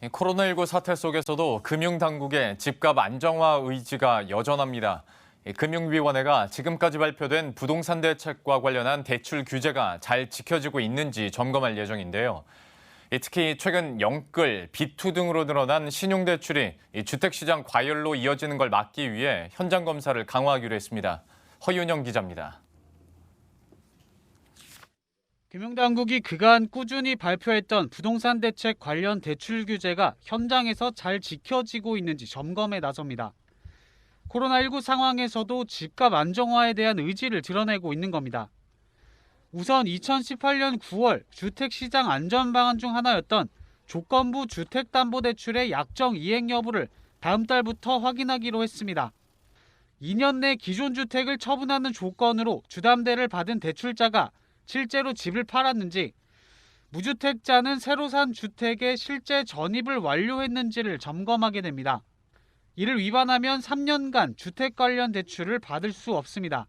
코로나19 사태 속에서도 금융당국의 집값 안정화 의지가 여전합니다. 금융위원회가 지금까지 발표된 부동산 대책과 관련한 대출 규제가 잘 지켜지고 있는지 점검할 예정인데요. 특히 최근 영끌, 비투 등으로 늘어난 신용대출이 주택시장 과열로 이어지는 걸 막기 위해 현장 검사를 강화하기로 했습니다. 허윤영 기자입니다. 금융당국이 그간 꾸준히 발표했던 부동산 대책 관련 대출 규제가 현장에서 잘 지켜지고 있는지 점검에 나섭니다. 코로나19 상황에서도 집값 안정화에 대한 의지를 드러내고 있는 겁니다. 우선 2018년 9월 주택시장 안전방안 중 하나였던 조건부 주택담보대출의 약정 이행 여부를 다음 달부터 확인하기로 했습니다. 2년 내 기존 주택을 처분하는 조건으로 주담대를 받은 대출자가 실제로 집을 팔았는지, 무주택자는 새로 산 주택에 실제 전입을 완료했는지를 점검하게 됩니다. 이를 위반하면 3년간 주택 관련 대출을 받을 수 없습니다.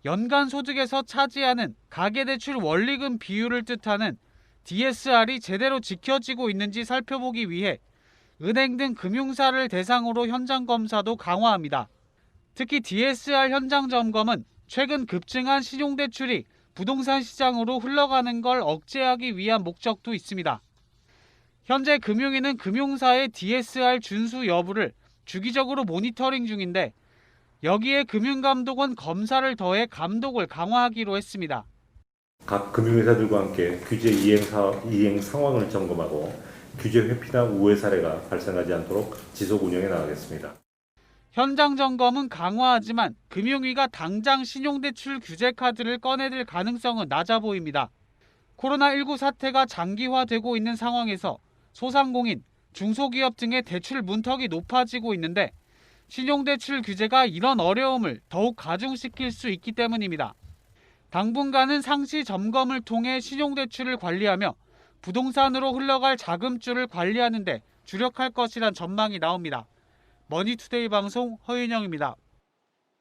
연간 소득에서 차지하는 가계대출 원리금 비율을 뜻하는 DSR이 제대로 지켜지고 있는지 살펴보기 위해 은행 등 금융사를 대상으로 현장 검사도 강화합니다. 특히 DSR 현장 점검은 최근 급증한 신용대출이 부동산 시장으로 흘러가는 걸 억제하기 위한 목적도 있습니다. 현재 금융위는 금융사의 DSR 준수 여부를 주기적으로 모니터링 중인데, 여기에 금융감독원 검사를 더해 감독을 강화하기로 했습니다. 각 금융회사들과 함께 규제 이행 상황을 점검하고 규제 회피나 우회 사례가 발생하지 않도록 지속 운영해 나가겠습니다. 현장 점검은 강화하지만 금융위가 당장 신용대출 규제 카드를 꺼내들 가능성은 낮아 보입니다. 코로나19 사태가 장기화되고 있는 상황에서 소상공인, 중소기업 등의 대출 문턱이 높아지고 있는데, 신용대출 규제가 이런 어려움을 더욱 가중시킬 수 있기 때문입니다. 당분간은 상시 점검을 통해 신용대출을 관리하며 부동산으로 흘러갈 자금줄을 관리하는 데 주력할 것이란 전망이 나옵니다. 머니투데이 방송 허윤영입니다.